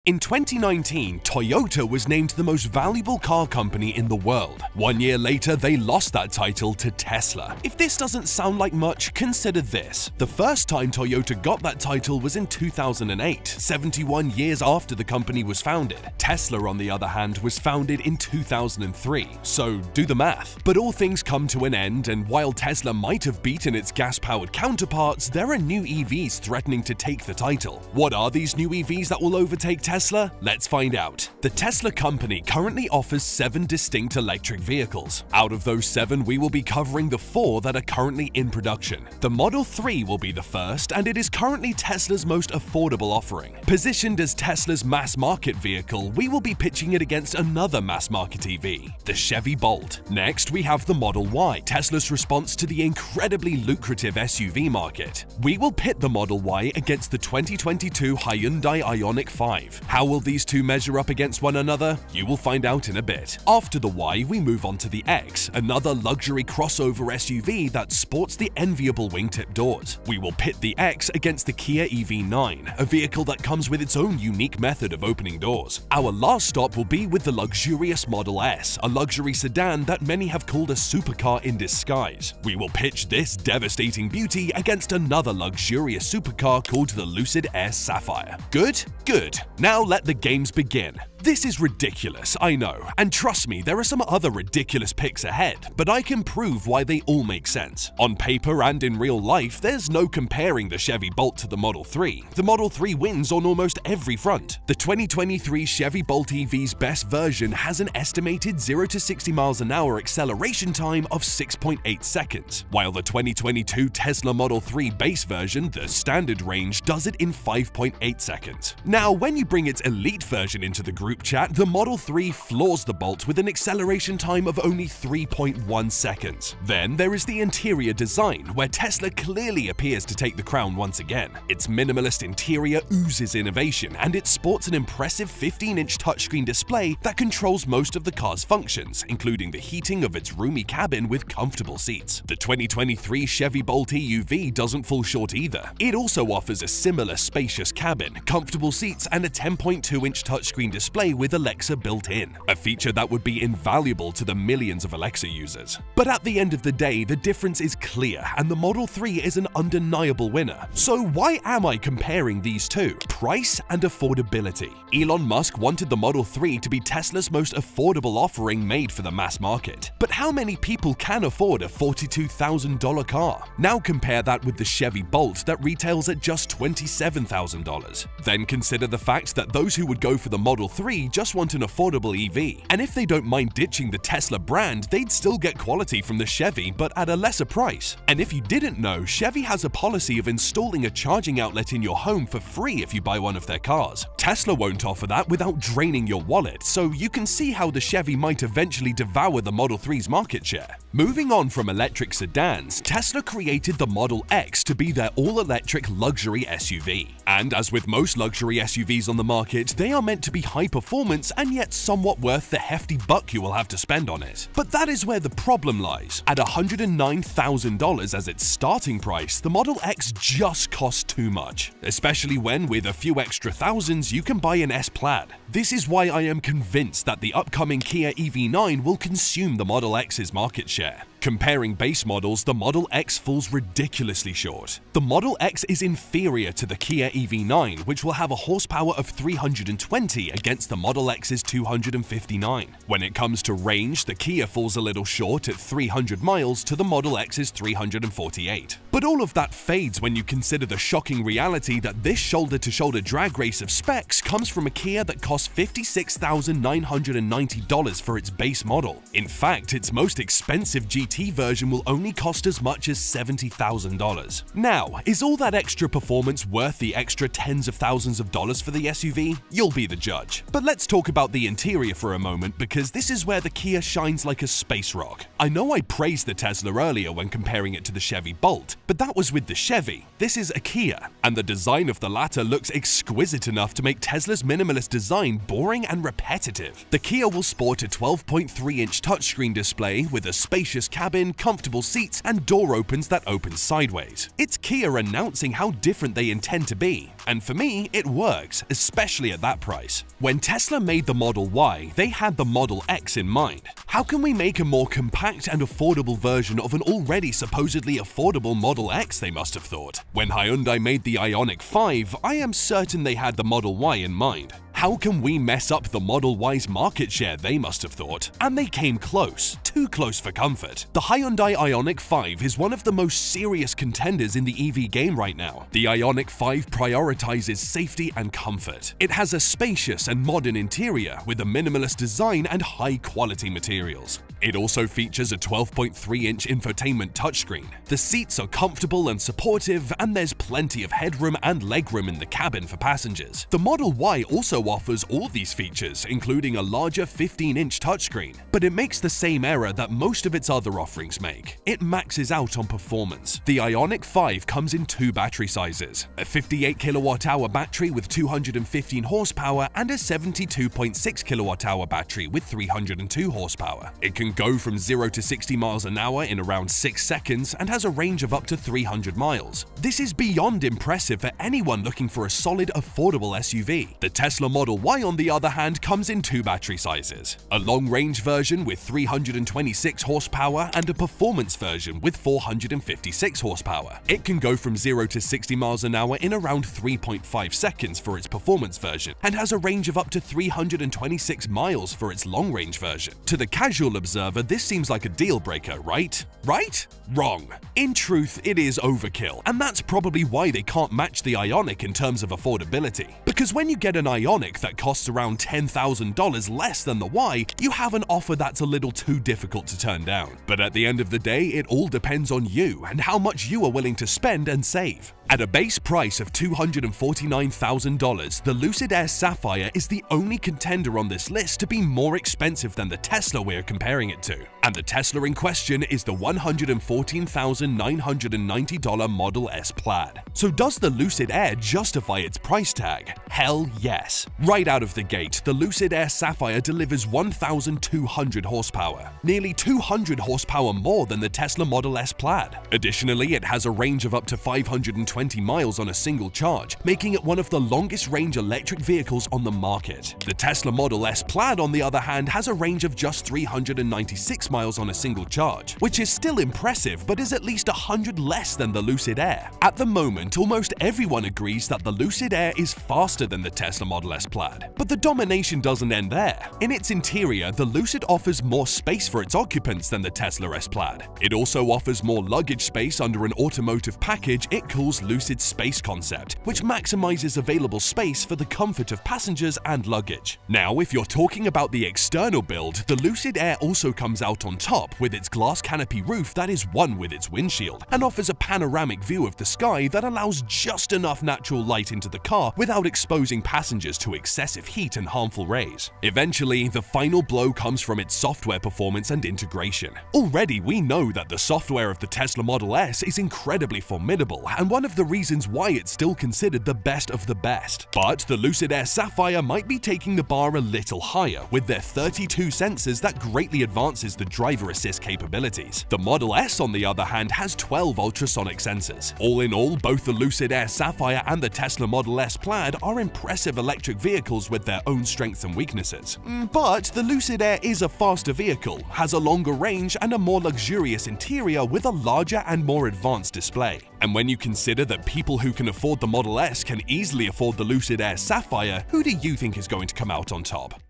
In 2019, Toyota was named the most valuable car company in the world. 1 year later, they lost that title to Tesla. If this doesn't sound like much, consider this. The first time Toyota got that title was in 2008, 71 years after the company was founded. Tesla, on the other hand, was founded in 2003, so do the math. But all things come to an end, and while Tesla might have beaten its gas-powered counterparts, there are new EVs threatening to take the title. What are these new EVs that will overtake Tesla? Let's find out. The Tesla company currently offers 7 distinct electric vehicles. Out of those 7, we will be covering the 4 that are currently in production. The Model 3 will be the first, and it is currently Tesla's most affordable offering. Positioned as Tesla's mass-market vehicle, we will be pitching it against another mass-market EV, the Chevy Bolt. Next, we have the Model Y, Tesla's response to the incredibly lucrative SUV market. We will pit the Model Y against the 2022 Hyundai Ioniq 5. How will these two measure up against one another? You will find out in a bit. After the Y, we move on to the X, another luxury crossover SUV that sports the enviable wingtip doors. We will pit the X against the Kia EV9, a vehicle that comes with its own unique method of opening doors. Our last stop will be with the luxurious Model S, a luxury sedan that many have called a supercar in disguise. We will pitch this devastating beauty against another luxurious supercar called the Lucid Air Sapphire. Good? Good. Now let the games begin. This is ridiculous, I know, and trust me, there are some other ridiculous picks ahead, but I can prove why they all make sense. On paper and in real life, there's no comparing the Chevy Bolt to the Model 3. The Model 3 wins on almost every front. The 2023 Chevy Bolt EV's best version has an estimated 0 to 60 miles an hour acceleration time of 6.8 seconds, while the 2022 Tesla Model 3 base version, the standard range, does it in 5.8 seconds. Now, when you bring its elite version into the group chat, the Model 3 floors the Bolt with an acceleration time of only 3.1 seconds. Then there is the interior design, where Tesla clearly appears to take the crown once again. Its minimalist interior oozes innovation, and it sports an impressive 15-inch touchscreen display that controls most of the car's functions, including the heating of its roomy cabin with comfortable seats. The 2023 Chevy Bolt EUV doesn't fall short either. It also offers a similar spacious cabin, comfortable seats, and a 10.2-inch touchscreen display with Alexa built in, a feature that would be invaluable to the millions of Alexa users. But at the end of the day, the difference is clear, and the Model 3 is an undeniable winner. So why am I comparing these two? Price and affordability. Elon Musk wanted the Model 3 to be Tesla's most affordable offering made for the mass market. But how many people can afford a $42,000 car? Now compare that with the Chevy Bolt that retails at just $27,000. Then consider the fact that those who would go for the Model 3 just want an affordable EV, and if they don't mind ditching the Tesla brand, they'd still get quality from the Chevy, but at a lesser price. And if you didn't know, Chevy has a policy of installing a charging outlet in your home for free if you buy one of their cars. Tesla won't offer that without draining your wallet, so you can see how the Chevy might eventually devour the Model 3's market share. Moving on from electric sedans, Tesla created the Model X to be their all-electric luxury SUV. And as with most luxury SUVs on the market, they are meant to be high performance and yet somewhat worth the hefty buck you will have to spend on it. But that is where the problem lies. At $109,000 as its starting price, the Model X just costs too much, especially when with a few extra thousands you can buy an S-Plaid. This is why I am convinced that the upcoming Kia EV9 will consume the Model X's market share. Comparing base models, the Model X falls ridiculously short. The Model X is inferior to the Kia EV9, which will have a horsepower of 320 against the Model X's 259. When it comes to range, the Kia falls a little short at 300 miles to the Model X's 348. But all of that fades when you consider the shocking reality that this shoulder-to-shoulder drag race of specs comes from a Kia that costs $56,990 for its base model. In fact, its most expensive GT version will only cost as much as $70,000. Now, is all that extra performance worth the extra tens of thousands of dollars for the SUV? You'll be the judge. But let's talk about the interior for a moment, because this is where the Kia shines like a space rock. I know I praised the Tesla earlier when comparing it to the Chevy Bolt, but that was with the Chevy. This is a Kia, and the design of the latter looks exquisite enough to make Tesla's minimalist design boring and repetitive. The Kia will sport a 12.3-inch touchscreen display with a spacious cabin, comfortable seats, and door opens that open sideways. It's Kia announcing how different they intend to be, and for me, it works, especially at that price. When Tesla made the Model Y, they had the Model X in mind. How can we make a more compact and affordable version of an already supposedly affordable Model X, they must have thought. When Hyundai made the Ioniq 5, I am certain they had the Model Y in mind. How can we mess up the Model Y's market share, they must have thought. And they came close, too close for comfort. The Hyundai Ioniq 5 is one of the most serious contenders in the EV game right now. The Ioniq 5 prioritizes safety and comfort. It has a spacious and modern interior with a minimalist design and high-quality materials. It also features a 12.3-inch infotainment touchscreen. The seats are comfortable and supportive, and there's plenty of headroom and legroom in the cabin for passengers. The Model Y also offers all these features, including a larger 15-inch touchscreen, but it makes the same error that most of its other offerings make. It maxes out on performance. The Ioniq 5 comes in two battery sizes, a 58 kWh battery with 215 horsepower and a 72.6 kWh battery with 302 horsepower. It can go from 0 to 60 miles an hour in around 6 seconds and has a range of up to 300 miles. This is beyond impressive for anyone looking for a solid, affordable SUV. The Tesla Model Y, on the other hand, comes in two battery sizes, a long-range version with 326 horsepower and a performance version with 456 horsepower. It can go from 0 to 60 miles an hour in around 3.5 seconds for its performance version and has a range of up to 326 miles for its long-range version. To the casual observer, this seems like a deal-breaker, right? Right? Wrong. In truth, it is overkill, and that's probably why they can't match the Ioniq in terms of affordability. Because when you get an Ioniq that costs around $10,000 less than the Y, you have an offer that's a little too difficult to turn down. But at the end of the day, it all depends on you and how much you are willing to spend and save. At a base price of $249,000, the Lucid Air Sapphire is the only contender on this list to be more expensive than the Tesla we're comparing it to. And the Tesla in question is the $114,990 Model S Plaid. So does the Lucid Air justify its price tag? Hell yes. Right out of the gate, the Lucid Air Sapphire delivers 1,200 horsepower, nearly 200 horsepower more than the Tesla Model S Plaid. Additionally, it has a range of up to 520 miles on a single charge, making it one of the longest-range electric vehicles on the market. The Tesla Model S Plaid, on the other hand, has a range of just 396 miles on a single charge, which is still impressive but is at least 100 less than the Lucid Air. At the moment, almost everyone agrees that the Lucid Air is faster than the Tesla Model S Plaid. But the domination doesn't end there. In its interior, the Lucid offers more space for its occupants than the Tesla S Plaid. It also offers more luggage space under an automotive package it calls Lucid Space Concept, which maximizes available space for the comfort of passengers and luggage. Now, if you're talking about the external build, the Lucid Air also comes out on top with its glass canopy roof that is one with its windshield and offers a panoramic view of the sky that allows just enough natural light into the car without exposing passengers to excessive heat and harmful rays. Eventually, the final blow comes from its software performance and integration. Already, we know that the software of the Tesla Model S is incredibly formidable and one of the reasons why it's still considered the best of the best. But the Lucid Air Sapphire might be taking the bar a little higher with their 32 sensors that greatly advances the driver assist capabilities. The Model S, on the other hand, has 12 ultrasonic sensors. All in all, both the Lucid Air Sapphire and the Tesla Model S Plaid are impressive electric vehicles with their own strengths and weaknesses. But the Lucid Air is a faster vehicle, has a longer range, and a more luxurious interior with a larger and more advanced display. And when you consider that people who can afford the Model S can easily afford the Lucid Air Sapphire, who do you think is going to come out on top?